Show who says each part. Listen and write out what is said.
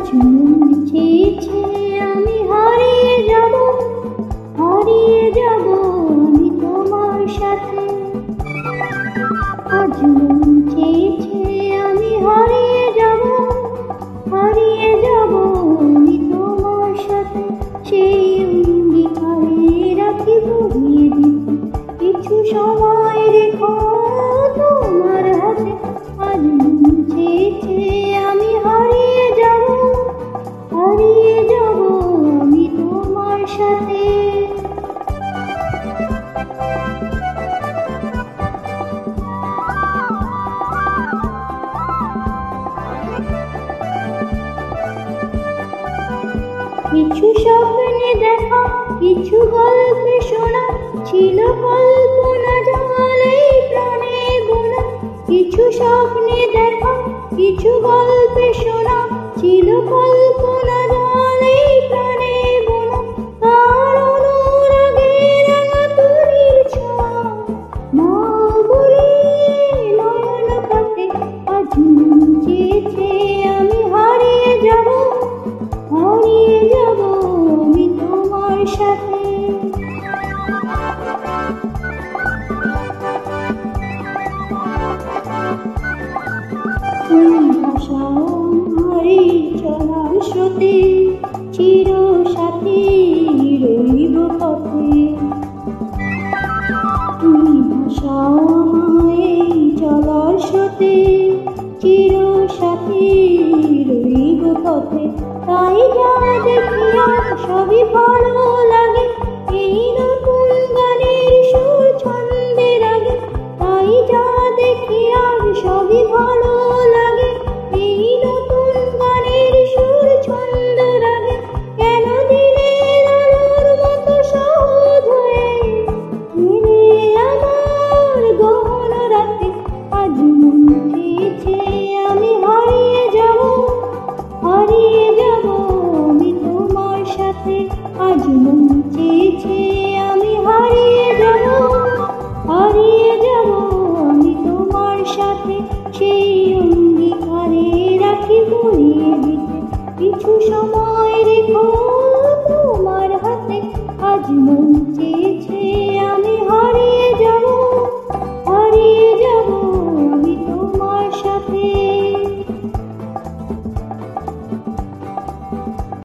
Speaker 1: আজ মন চেয়েছে আমি হারিয়ে যাব আমি তোমার সাথে। আজ মন চেয়েছে আমি হারিয়ে যাব আমি তোমার সাথে। সেই অঙ্গীকারে রাখি বহিয়ে দিতে কিছু সময় রেখো তোমার হাতে। আজ মন চেয়েছে আমি হারিয়ে যাব আমি তোমার সাথে। কিছু স্বপ্নে দেখা, কিছু গল্পে শোনা, ছিল কল্পনা জালে প্রাণে বোনা। কিছু স্বপ্নে দেখা, কিছু গল্পে শোনা, ছিল কল্পনা জালে প্রাণে বোনা। তার অনুরাগে রাঙা তুলির ছোঁয়া, মা বলে নয়ন পাতে। আজ মন চেয়েছে আমি হারিয়ে যাব আমি তোমার সাথে। ভাষাও আমার চলার স্রোতে, চির সাথী রইব পথে। তুমি ভাষাও আমার চলার স্রোতে, চির সাথী রইব পথে। তাই যা দেখি আর সবই ভালো লাগে, এই নতুন গানের সুর ছন্দের আগে। তাই যা দেখি আর সবই ভালো লাগে, এই নতুন গানের সুর ছন্দের আগে। কেন দিনের আলোর মতো সহজ হয়ে এলে আমার গহন রাতে। আজ মন চেয়েছে আমি হারিয়ে যাব আমি তোমার সাথে। আজ মন চেয়েছে আমি হারিয়ে যাব আমি তোমার সাথে। সেই অঙ্গীকারে রাখি বহিয়ে দিতে কিছু সময় রেখো তোমার হাতে। আজ